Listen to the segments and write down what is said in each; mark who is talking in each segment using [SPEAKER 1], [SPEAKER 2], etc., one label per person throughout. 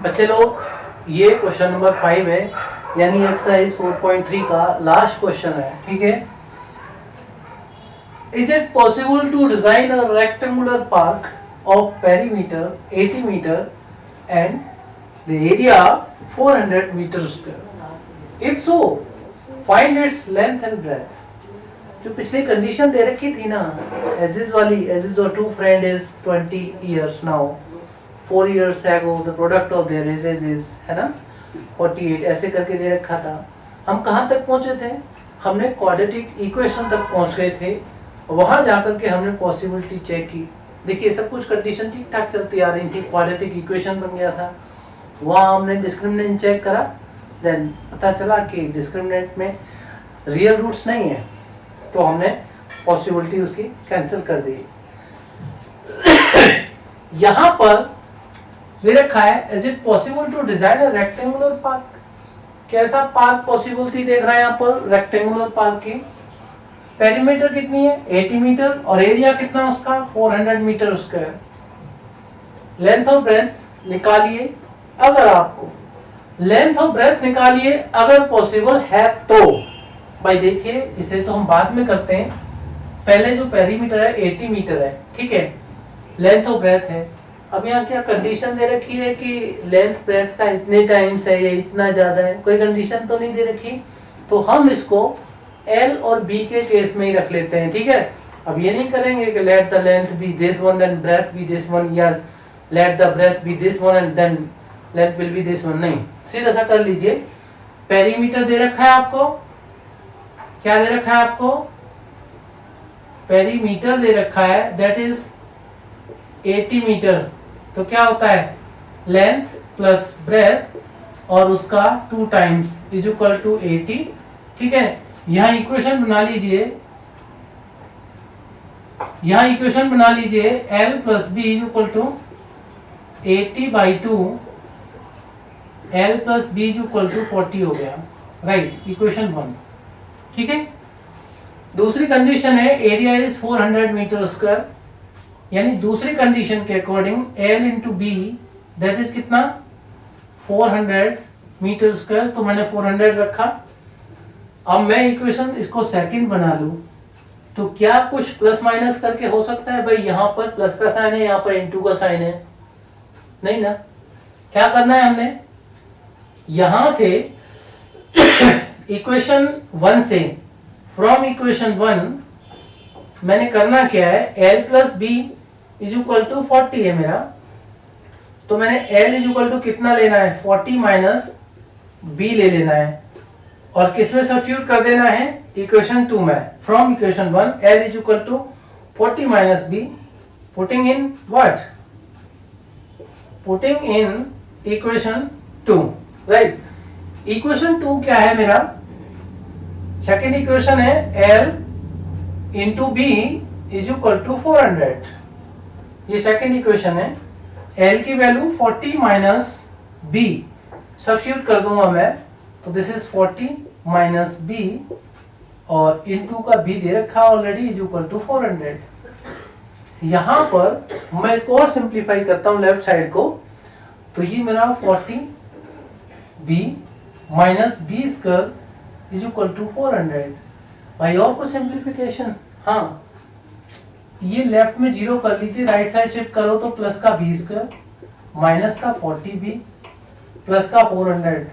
[SPEAKER 1] बच्चे लोग, ये क्वेश्चन नंबर 5 है, यानी एक्सरसाइज 4.3 का लास्ट क्वेश्चन है, ठीक है। Is it possible to design a rectangular park of perimeter 80 metre and the area 400 metre square? If so find its length and breadth. जो पिछली कंडीशन दे रखी थी ना, एजिज वाली, एजिज और two friend is 20 years now, 4 years ago the product of their ages is, है ना, 48, ऐसे करके दे रखा था। हम कहाँ तक पहुँचे थे? हमने क्वाड्रेटिक इक्वेशन तक पहुँच गए थे। वहाँ जाकर के हमने पॉसिबिलिटी चेक की। देखिए सब कुछ कंडीशन ठीक ठाक चलती आ रही थी, क्वाड्रेटिक इक्वेशन बन गया था। वहाँ हमने डिस्क्रिमिनेंट चेक करा, देन पता चला कि डिस्क्रिमिनेंट में रियल रूट्स नहीं है, तो हमने पॉसिबिलिटी उसकी कैंसिल कर दी। यहाँ पर दे रखा है, is it possible to design a rectangular park? कैसा पार्क पॉसिबिलिटी देख रहा है यहाँ पर? रेक्टेंगुलर पार्क की पेरीमीटर कितनी है? 80 मीटर, और एरिया कितना उसका? 400 मीटर स्क्वायर। लेंथ और ब्रेथ निकालिए, अगर आपको लेंथ और ब्रेथ निकालिए अगर पॉसिबल है तो। भाई देखिए, इसे तो हम बाद में करते हैं, पहले जो पेरीमीटर है 80 मीटर है, ठीक है, लेंथ और ब्रेथ है। अब यहाँ क्या कंडीशन दे रखी है कि लेंथ ब्रेथ का इतने टाइम्स है या इतना ज्यादा है? कोई कंडीशन तो नहीं दे रखी, तो हम इसको L और B के केस में ही रख लेते हैं, ठीक है। अब ये नहीं करेंगे कि let the length be this one and breath be this one, या let the breath be this one and then length will be this one, नहीं, सीधा सा कर लीजिए। पेरीमीटर दे रखा है आपको, क्या दे रखा है आपको? पेरीमीटर दे रखा है, दैट इज 80 मीटर। तो क्या होता है? लेंथ प्लस ब्रेथ और उसका 2 टाइम्स इज इक्वल टू 80, ठीक है। यहाँ इक्वेशन बना लीजिए, यहाँ इक्वेशन बना लीजिए, L plus b is equal to 80/2, L plus b is equal to 40 हो गया, राइट, इक्वेशन 1, ठीक है। दूसरी कंडीशन है एरिया इज 400 मीटर स्क्वायर, यानी दूसरी कंडीशन के according L into b that is कितना? 400 मीटर स्क्वायर, तो मैंने 400 रखा। अब मैं इक्वेशन इसको सेकंड बना लूं, तो क्या कुछ प्लस माइनस करके हो सकता है? भाई यहाँ पर प्लस का साइन है, यहाँ पर इंटू का साइन है, नहीं ना। क्या करना है हमने? यहां से इक्वेशन 1 से, फ्रॉम इक्वेशन 1 मैंने करना क्या है? L plus b is equal to 40 है मेरा, तो मैंने L इज इक्वल टू कितना लेना है? 40 माइनस बी ले लेना है, और किसमें सब्स्टिट्यूट कर देना है? इक्वेशन 2 में। From equation 1 L is equal to 40 minus b, putting in what? Putting in equation 2, right. Equation 2 क्या है मेरा? सेकेंड इक्वेशन है L into b is equal to 400, ये सेकेंड इक्वेशन है। L की वैल्यू 40 माइनस बी सब्स्टिट्यूट कर दूंगा मैं, तो दिस इज 40 माइनस बी, और इंटू का बी दे रखा ऑलरेडी इज इक्वल टू 400। यहां पर मैं इसको और सिंप्लीफाई करता हूं लेफ्ट साइड को, तो ये मेरा 40 b minus b square is equal to 400। भाई और कुछ सिंप्लीफिकेशन? हाँ, ये लेफ्ट में 0 कर लीजिए, राइट साइड शिफ्ट करो तो प्लस का बी स्क्वायर माइनस का 40 बी प्लस का 400।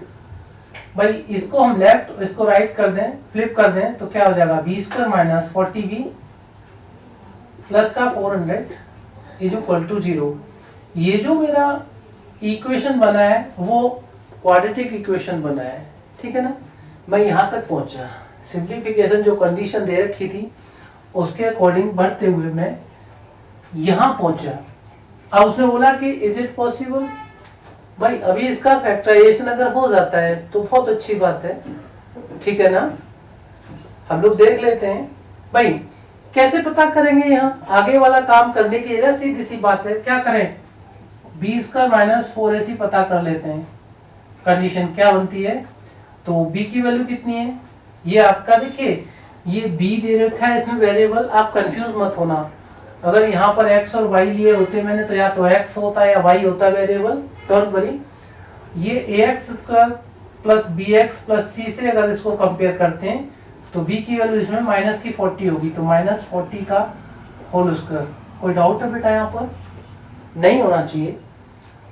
[SPEAKER 1] भाई इसको हम लेफ्ट, इसको राइट कर दें, फ्लिप कर दें, तो क्या हो जाएगा? B square minus 40 b plus का 400 इज इक्वल टू 0। ये जो मेरा इक्वेशन बना है वो क्वाड्रेटिक इक्वेशन बना है, ठीक है ना। मैं यहाँ तक पहुंचा, सिंप्लीफिकेशन जो कंडीशन दे रखी थी उसके अकॉर्डिंग बढ़ते हुए मैं यहाँ पहुंचा। अब उसने बोला कि इज इट पॉसिबल? भाई अभी इसका फैक्टराइजेशन अगर हो जाता है तो बहुत अच्छी बात है, ठीक है ना। हम लोग देख लेते हैं। भाई कैसे पता करेंगे? यहाँ आगे वाला काम करने की जगह सीधी सी बात है, क्या करें? बी स्क्वायर माइनस 4ac पता कर लेते हैं। कंडीशन क्या बनती है? तो b की वैल्यू कितनी है? ये आपका देखिए, ये b दे रखा है, इसमें वेरिएबल, आप कंफ्यूज मत होना। अगर यहाँ पर x और y लिए होते मैंने, तो या तो x होता है या y होता है वेरिएबल, डोंट वरी। ये ax square plus bx plus c से अगर इसको कंपेयर करते हैं तो b की वैल्यू इसमें माइनस की 40 होगी, तो माइनस 40 का होल स्क्वायर। कोई डाउट है बेटा? यहाँ पर नहीं होना चाहिए।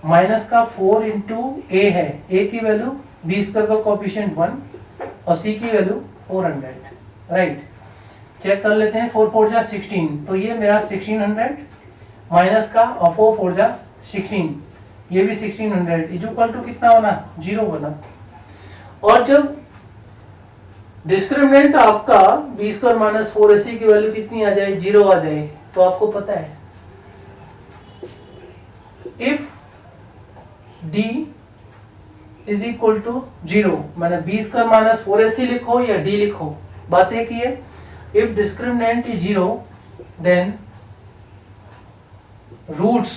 [SPEAKER 1] माइनस का 4 इंटू ए है, a की वैल्यू b स्क्वायर का कोएफिशिएंट 1 और c की वैल्यू 400, राइट। चेक कर लेते हैं, 4 4 जा 16, तो ये मेरा 1600 माइनस का और 4 4 जा 16, ये भी 1600 इज इक्वल टू कितना होना? 0 बना। और जब डिस्क्रिमिनेंट आपका b स्क्वायर माइनस 4ac की वैल्यू कितनी आ जाए? 0 आ जाए, तो आपको पता है if d is equal to 0, मैंने b स्क्वायर माइनस 4ac लिखो या d लिखो, बात एक ही है। If discriminant is 0 then roots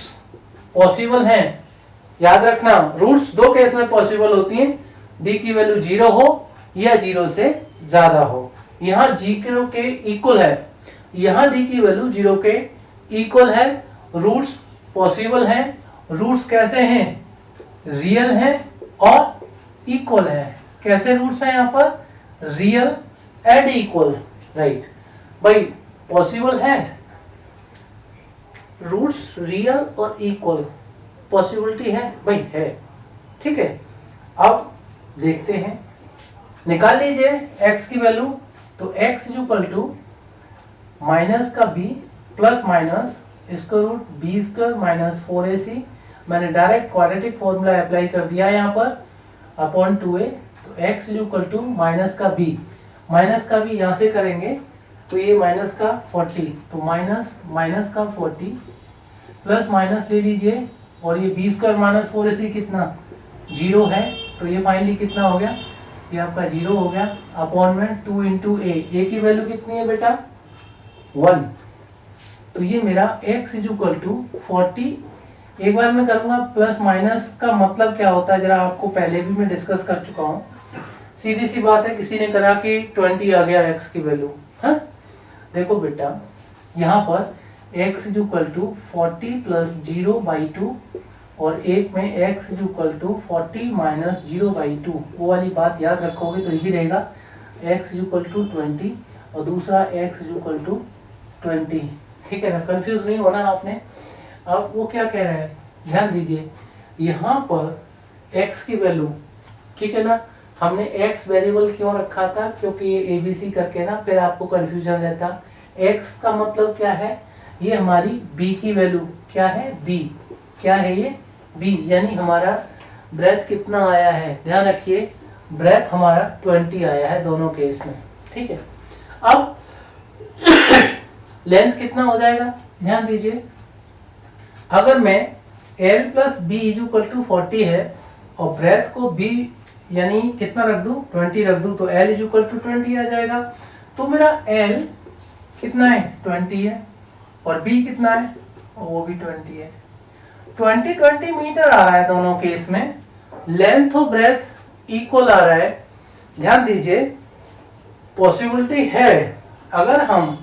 [SPEAKER 1] possible हैं। याद रखना, रूट्स दो केस में पॉसिबल होती हैं, d की वैल्यू 0 हो या 0 से ज्यादा हो। यहाँ g0 के इक्वल है, यहाँ d की वैल्यू 0 के इक्वल है। रूट्स पॉसिबल हैं। रूट्स कैसे हैं? रियल है और इक्वल है। कैसे रूट्स हैं यहाँ पर? Real and equal, right. भाई पॉसिबल है, रूट्स रियल और इक्वल, पॉसिबिलिटी है भाई, है, ठीक है। अब देखते हैं, निकाल लीजिए x की वैल्यू, तो x is equal to minus का b plus minus square root b square minus 4ac। मैंने डायरेक्ट क्वाड्रेटिक फॉर्मूला अप्लाई कर दिया है यहाँ पर, अपॉन 2a, तो x is equal to minus का b, माइनस का b यहाँ से करेंगे तो ये माइनस का 40, तो माइनस माइनस का 40 प्लस माइनस ले लीजिए, और ये b स्क्वायर माइनस 4ac कितना? 0 है, तो ये फाइनली कितना हो गया? ये आपका 0 हो गया, अपॉन में 2 इंटू ए की वैल्यू कितनी है बेटा? 1, तो ये मेरा x इज इक्वल टू 40। एक बार मैं करूंगा प्लस माइनस का मतलब क्या होता है, जरा आपको पहले भी मैं डिस्कस कर चुका हूँ। सीधी सी बात है, किसी ने करा कि 20 आ गया x की वैल्यू, हाँ? देखो बेटा, यहाँ पर x is equal to 40 plus 0/2 और एक में x is equal to 40 minus 0/2, वो वाली बात याद रखोगे तो इजी रहेगा। x इज इक्वल टू 20 और दूसरा x इज इक्वल टू 20, ठीक है ना? कंफ्यूज नहीं होना आपने। अब वो क्या कह रहा है, ध्यान दीजिए, यहाँ पर x की वैल्यू, ठीक है ना, हमने x वेरिएबल क्यों रखा था? क्योंकि ये ABC करके ना फिर आपको कंफ्यूजन रहता। x का मतलब क्या है? ये हमारी b की वैल्यू क्या है? b, क्या है ये? b, यानी हमारा ब्रेथ कितना आया है? ध्यान रखिए, ब्रेथ हमारा 20 आया है दोनों केस में, ठीक है। अब लेंथ कितना हो जाएगा? ध्यान दीजिए, अगर मैं L plus b is equal to 40 है और ब्रेथ को b यानी कितना रख दूं? 20 रख दूं, तो L इज इक्वल टू 20 आ जाएगा। तो मेरा L कितना है? 20 है, और b कितना है? वो भी 20 है। 20 मीटर आ रहा है दोनों केस में, लेंथ और ब्रेथ इक्वल आ रहा है। ध्यान दीजिए, पॉसिबिलिटी है, अगर हम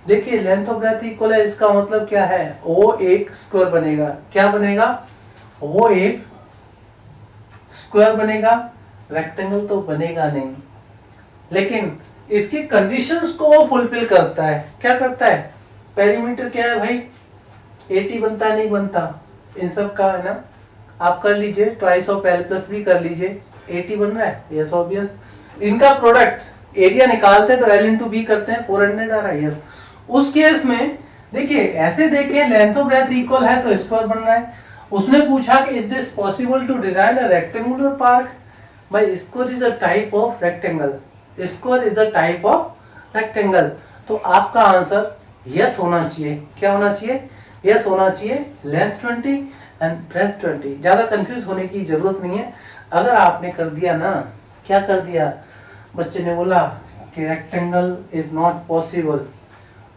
[SPEAKER 1] देखिए लेंथ ऑफ ब्रेथ इक्वल है, इसका मतलब क्या है? वो एक स्क्वायर बनेगा। क्या बनेगा? वो एक स्क्वायर बनेगा, रेक्टेंगल तो बनेगा नहीं। लेकिन इसकी कंडीशंस को वो फुलफिल करता है। क्या करता है? पेरीमीटर क्या है भाई? 80 बनता है, नहीं बनता? इन सब का है ना, आप कर लीजिए, ट्वाइस ऑफ L प्लस भी कर लीजिए, 80 बन रहा है, यस ऑब्वियस। इनका प्रोडक्ट एरिया निकालते हैं तो L इंटू बी करते हैं, 400 आ रहा है, यस। उस केस में देखिए, ऐसे देखिए लेंथ ऑफ ब्रेथ इक्वल है तो स्क्वायर बन रहा है। उसने पूछा कि is this possible to design a rectangular park? भाई square is a type of rectangle, square is a type of rectangle, तो आपका आंसर यस होना चाहिए। क्या होना चाहिए? यस होना चाहिए। लेंथ 20 एंड ब्रेथ 20, ज्यादा कंफ्यूज होने की जरूरत नहीं है। अगर आपने कर दिया ना, क्या कर दिया, बच्चे ने बोला कि rectangle is not possible,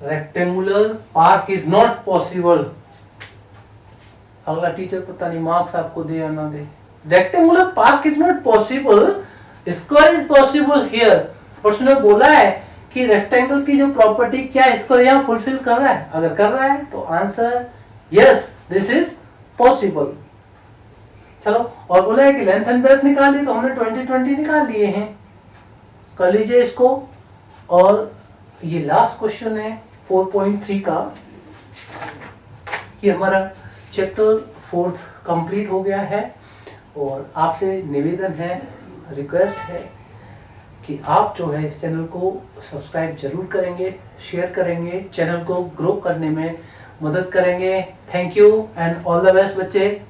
[SPEAKER 1] rectangular park is not possible, अगला टीचर पता नहीं मार्क्स आपको दे या ना दे। Rectangular park is not possible, square is possible here. और उसने बोला है कि रेक्टेंगल की जो प्रॉपर्टी क्या स्क्वायर यहाँ फुलफिल कर रहा है? अगर कर रहा है तो answer yes, this is possible. चलो, और बोला है कि लेंथ एंड ब्रेथ निकाल ली, तो हमने 20-20 निकाल लिए हैं, कर लीजिए इसको। और ये लास्ट क्वेश्चन है 4.3 का, ये हमारा चैप्टर 4 कंप्लीट हो गया है। और आपसे निवेदन है, रिक्वेस्ट है कि आप जो है इस चैनल को सब्सक्राइब जरूर करेंगे, शेयर करेंगे, चैनल को ग्रो करने में मदद करेंगे। Thank you and all the best बच्चे।